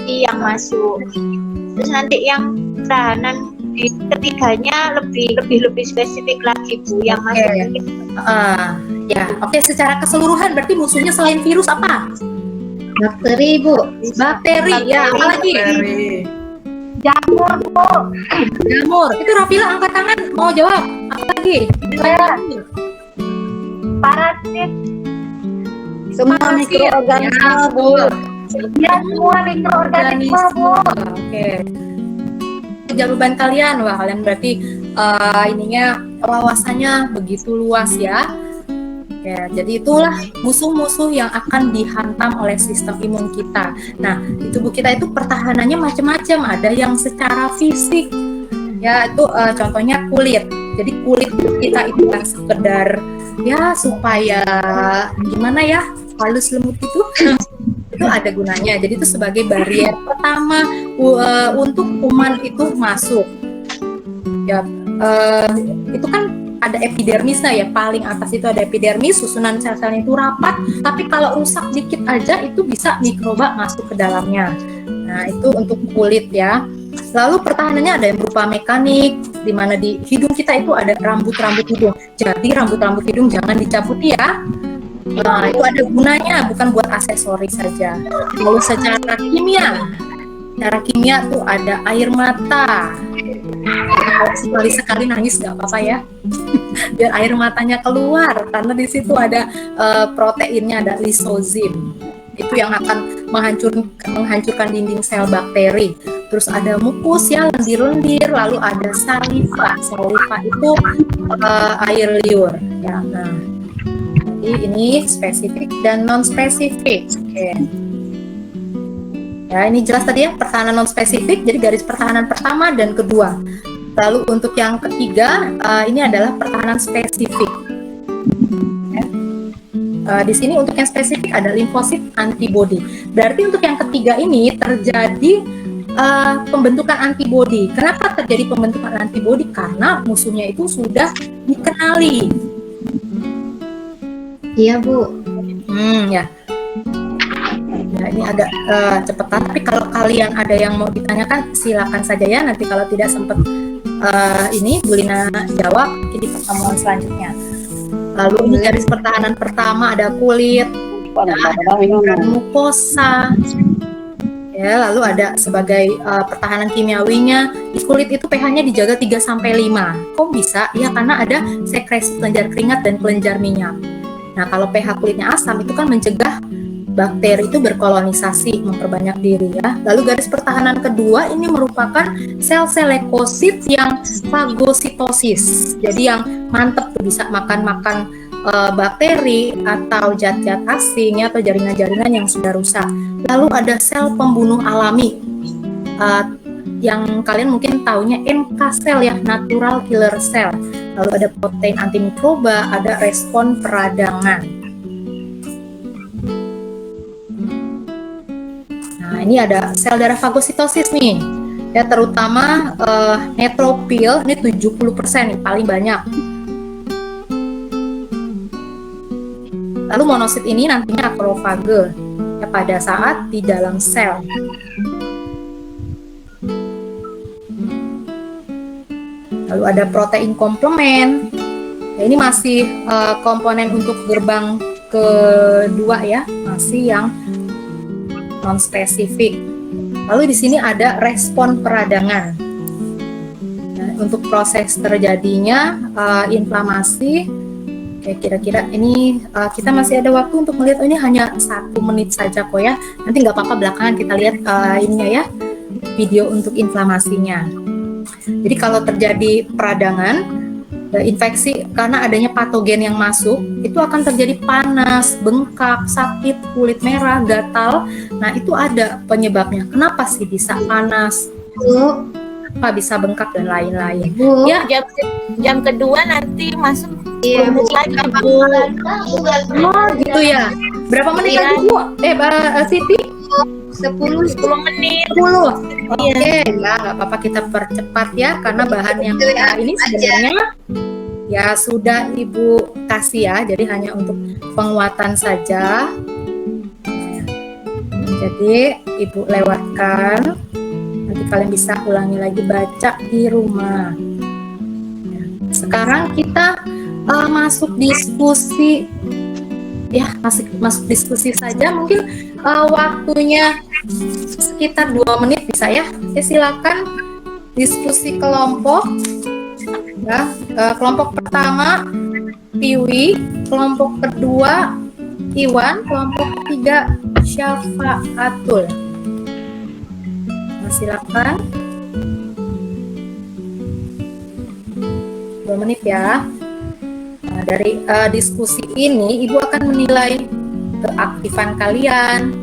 yang masuk. Terus nanti yang pertahanan di ketiganya lebih spesifik lagi Bu yang masuk. Ya, oke. Secara keseluruhan berarti musuhnya selain virus apa? Bakteri Bu. Bakteri. Ya, apa lagi? Jamur Bu. Jamur. Itu Rafila angkat tangan mau jawab. Apa lagi? Parasit. Semua mikroorganisme Bu. Ya, semua mikroorganisme Bu. Oke. Jawaban kalian, wah kalian berarti ininya wawasannya begitu luas ya. Ya, jadi itulah musuh-musuh yang akan dihantam oleh sistem imun kita. Nah, di tubuh kita itu pertahanannya macam-macam. Ada yang secara fisik, ya itu contohnya kulit. Jadi kulit kita itu kan sekedar ya supaya gimana ya, halus lembut itu ada gunanya. Jadi itu sebagai barrier pertama untuk kuman itu masuk. Ya, itu kan ada epidermisnya ya, paling atas itu ada epidermis, susunan sel-selnya itu rapat, tapi kalau rusak dikit aja itu bisa mikroba masuk ke dalamnya. Nah, itu untuk kulit ya. Lalu pertahanannya ada yang berupa mekanik, di mana di hidung kita itu ada rambut-rambut hidung. Jadi rambut-rambut hidung jangan dicabuti ya. Nah, itu ada gunanya, bukan buat aksesoris saja. Lalu secara kimia tuh ada air mata. Sekali nangis nggak apa-apa ya, biar air matanya keluar karena di situ ada proteinnya, ada lisozim, itu yang akan menghancurkan dinding sel bakteri. Terus ada mukus ya, lendir-lendir, lalu ada saliva itu air liur ya. Nah, jadi ini spesifik dan non spesifik. Oke. Ya, ini jelas tadi ya, pertahanan non spesifik, jadi garis pertahanan pertama dan kedua. Lalu untuk yang ketiga, ini adalah pertahanan spesifik. Ya. Di sini untuk yang spesifik ada limfosit antibody. Berarti untuk yang ketiga ini terjadi pembentukan antibody. Kenapa terjadi pembentukan antibody? Karena musuhnya itu sudah dikenali. Iya Bu. Ya. Ya, ini agak cepetan, tapi kalau kalian ada yang mau ditanyakan silakan saja ya, nanti kalau tidak sempat ini Bu Lina jawab di pertemuan selanjutnya. Lalu ini garis pertahanan pertama ada kulit, ada mukosa ya, lalu ada sebagai pertahanan kimiawinya di kulit itu pH-nya dijaga 3-5. Kok bisa? Ya karena ada sekresi kelenjar keringat dan kelenjar minyak. Nah, kalau pH kulitnya asam itu kan mencegah bakteri itu berkolonisasi, memperbanyak diri ya. Lalu garis pertahanan kedua ini merupakan sel-sel leukosit yang fagositosis. Jadi yang mantep tuh bisa makan-makan bakteri atau zat-zat asing ya, atau jaringan-jaringan yang sudah rusak. Lalu ada sel pembunuh alami yang kalian mungkin taunya NK cell ya, natural killer cell. Lalu ada protein antimikroba, ada respon peradangan. Nah, ini ada sel darah fagositosis nih. Ya, terutama neutrofil ini 70% nih, paling banyak. Lalu monosit ini nantinya akrofage ya, pada saat di dalam sel. Lalu ada protein komplement. Ya, ini masih komponen untuk gerbang kedua ya, masih yang non spesifik. Lalu di sini ada respon peradangan. Nah, untuk proses terjadinya inflamasi, kayak kira-kira ini kita masih ada waktu untuk melihat. Ini hanya 1 menit saja kok ya. Nanti nggak apa-apa belakangan kita lihat ininya ya, video untuk inflamasinya. Jadi kalau terjadi peradangan, infeksi karena adanya patogen yang masuk, itu akan terjadi panas, bengkak, sakit, kulit merah, gatal. Nah, itu ada penyebabnya. Kenapa sih bisa panas? Bu. Kenapa bisa bengkak dan lain-lain? Bu. Ya, jam kedua nanti masuk. Iya Bu. Lagi Bu. Oh, gitu ya. Berapa menit Iya. lagi Bu? Siti? 10 menit. 10. Oke, ya nggak apa-apa, kita percepat ya, karena bahan yang ini sebenarnya ya sudah Ibu kasih ya, jadi hanya untuk penguatan saja. Jadi Ibu lewatkan, nanti kalian bisa ulangi lagi baca di rumah. Sekarang kita masuk diskusi, ya masuk diskusi saja. Mungkin waktunya sekitar 2 menit bisa ya. Silakan diskusi kelompok. Ya, kelompok pertama Tiwi, kelompok kedua Iwan, kelompok ketiga Syafaatul. Silakan. 2 menit ya. Nah, dari diskusi ini Ibu akan menilai keaktifan kalian,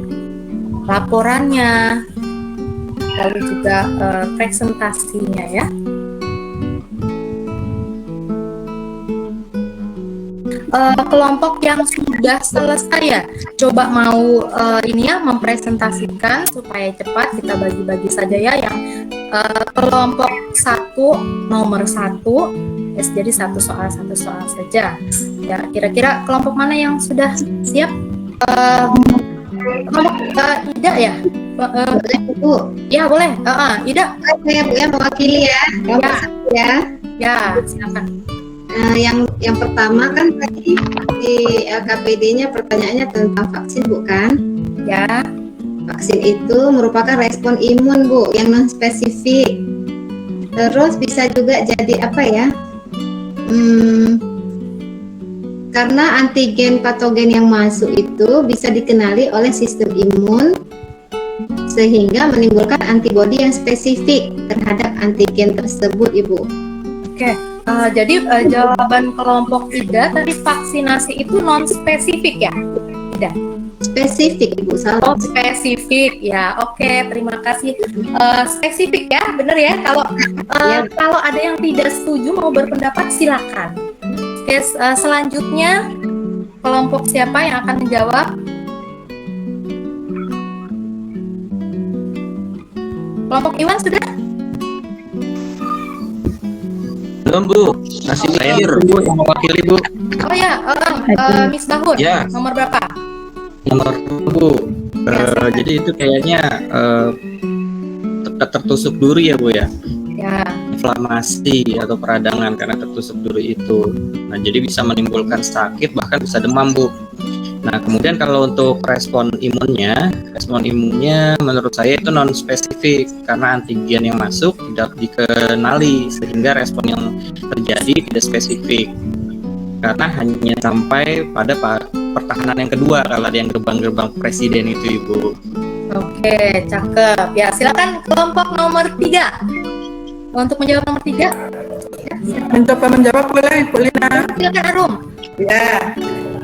laporannya, lalu juga presentasinya ya. Kelompok yang sudah selesai ya, coba mau ini ya mempresentasikan supaya cepat. Kita bagi-bagi saja ya. Yang kelompok 1 nomor 1, jadi satu soal saja ya. Kira-kira kelompok mana yang sudah siap? Kelompok Ida ya. Boleh Bu. Ya boleh. Ida. Saya Bu ya mewakili ya. Kelompok Ya. 1 ya. Ya silakan. Yang pertama kan tadi di LKPD-nya pertanyaannya tentang vaksin Bu kan? Ya. Vaksin itu merupakan respon imun Bu yang non spesifik. Terus bisa juga jadi apa ya? Karena antigen patogen yang masuk itu bisa dikenali oleh sistem imun sehingga menimbulkan antibodi yang spesifik terhadap antigen tersebut Ibu. Oke. Jadi jawaban kelompok Ida tadi vaksinasi itu non spesifik ya, Ida? Spesifik Ibu, salah. Oh spesifik ya, oke terima kasih. Spesifik ya, bener ya. Kalau ada yang tidak setuju mau berpendapat silakan. Oke, selanjutnya kelompok siapa yang akan menjawab? Kelompok Iwan sudah? Belum Bu, masih mikir Bu yang mewakili Bu. Oh ya, Miss Bahur, Ya. nomor berapa? Nomor 2 Bu. Jadi itu kayaknya tertusuk duri ya Bu ya. Ya. Inflamasi atau peradangan karena tertusuk duri itu. Nah jadi bisa menimbulkan sakit bahkan bisa demam Bu. Nah kemudian kalau untuk respon imunnya menurut saya itu non spesifik karena antigen yang masuk tidak dikenali sehingga respon yang terjadi tidak spesifik karena hanya sampai pada pertahanan yang kedua kalau ada yang gerbang-gerbang presiden itu Ibu. Oke, cakep. Ya, silakan kelompok nomor 3. Untuk menjawab nomor 3. Mencoba menjawab boleh Bu Lina. Silakan Arum. Ya,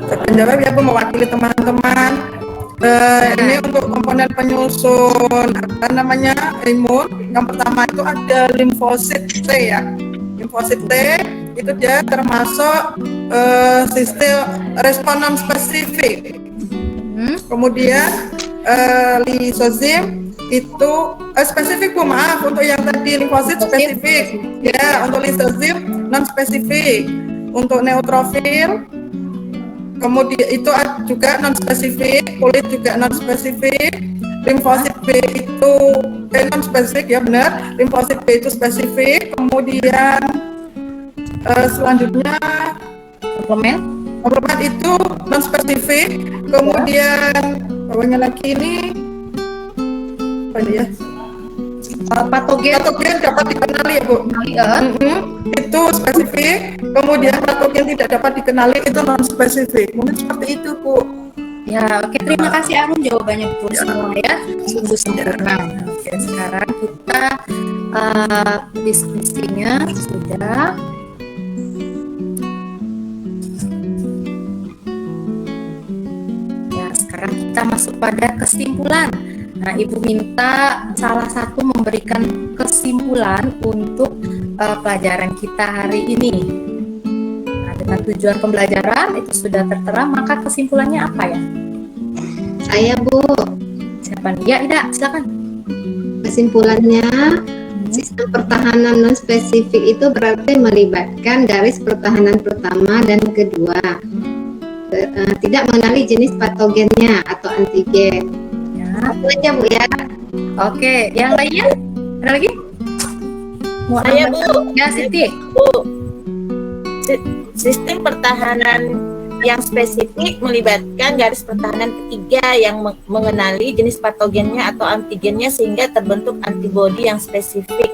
saya menjawab ya Bu mewakili teman-teman. Ini untuk komponen penyusun apa namanya imun. Yang pertama itu ada limfosit T ya. Limfosit T itu dia termasuk sistem respon non spesifik. Kemudian lisozim itu spesifik Bu, maaf untuk yang tadi limfosit spesifik ya, untuk lisozim non spesifik. Untuk neutrofil kemudian itu juga non spesifik, kulit juga non spesifik, limfosit B itu non spesifik ya benar, limfosit B itu spesifik. Kemudian selanjutnya Komplement itu non spesifik. Kemudian bawahnya lagi ini apa ini ya? Patogen dapat dikenali ya Bu. Itu spesifik. Kemudian patogen tidak dapat dikenali itu non spesifik. Mungkin seperti itu Bu. Ya, oke terima kasih Arum jawabannya Bu semua ya. Sungguh sempurna. Oke, sekarang kita diskusinya sudah. Ya, sekarang kita masuk pada kesimpulan. Nah, Ibu minta salah satu memberikan kesimpulan untuk pelajaran kita hari ini. Nah, dengan tujuan pembelajaran itu sudah tertera, maka kesimpulannya apa ya? Saya Bu, Siapa nih? Ya, Ida, silakan. kesimpulannya sistem pertahanan non spesifik itu berarti melibatkan garis pertahanan pertama dan kedua. Tidak mengenali jenis patogennya atau antigen. Ya. Itu aja Bu ya. Oke, yang lainnya? Ada lagi? Mau Saya, nambah? Bu. Ya, Siti. Bu, sistem pertahanan yang spesifik melibatkan garis pertahanan ketiga yang mengenali jenis patogennya atau antigennya sehingga terbentuk antibodi yang spesifik.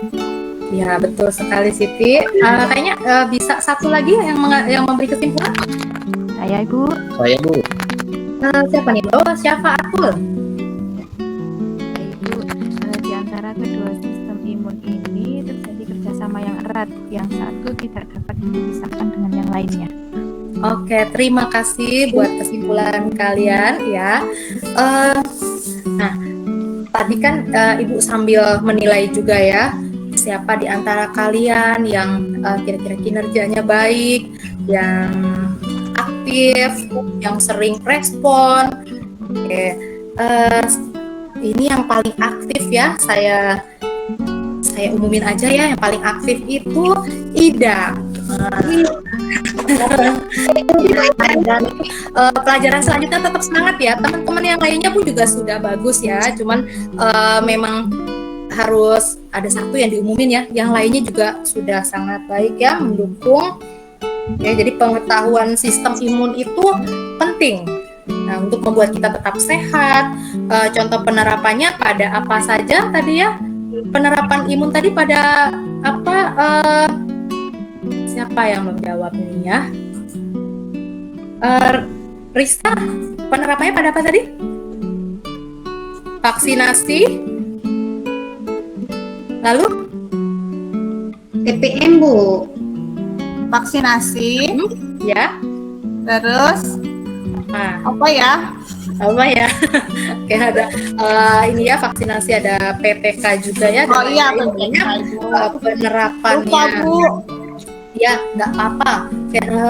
Ya, betul sekali Siti. Kayaknya bisa satu lagi yang memberi kesimpulan. Saya Ibu. Saya Bu. Siapa nih? Oh, siapa? Atul. Ibu, di antara kedua sistem imun ini terjadi kerjasama yang erat. Yang satu tidak dapat dipisahkan dengan yang lainnya. Oke, terima kasih buat kesimpulan kalian ya. Nah, tadi kan Ibu sambil menilai juga ya, siapa di antara kalian yang kira-kira kinerjanya baik, yang aktif, yang sering respon. Oke, ini yang paling aktif ya, saya umumin aja ya, yang paling aktif itu Ida. Dan pelajaran selanjutnya tetap semangat ya, teman-teman yang lainnya pun juga sudah bagus ya, cuman memang harus ada satu yang diumumin ya, yang lainnya juga sudah sangat baik ya, mendukung ya. Jadi pengetahuan sistem imun itu penting. Nah, untuk membuat kita tetap sehat. Contoh penerapannya pada apa saja tadi ya? Penerapan imun tadi pada apa? Siapa yang menjawab ini ya? Rista, penerapannya pada apa tadi? Vaksinasi. Lalu? TPM Bu. Vaksinasi, Ya. terus Nah, apa ya? apa ya? Oke, ada ini ya, vaksinasi, ada PPK juga ya. Oh dan iya, lain-lain. PPK. Penerapannya. Lupa, Bu. Ya, nggak apa-apa.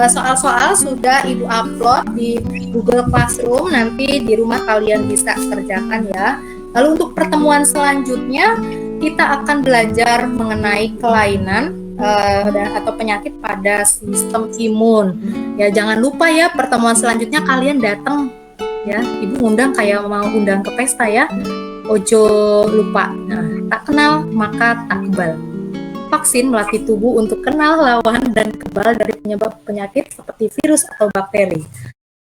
Soal-soal sudah Ibu upload di Google Classroom, nanti di rumah kalian bisa kerjakan ya. Lalu untuk pertemuan selanjutnya, kita akan belajar mengenai kelainan atau penyakit pada sistem imun. Ya, jangan lupa ya, pertemuan selanjutnya kalian datang ya. Ibu undang kayak mau undang ke pesta ya. Ojo lupa. Nah, tak kenal maka tak kebal. Vaksin melatih tubuh untuk kenal, lawan, dan kebal dari penyebab penyakit seperti virus atau bakteri.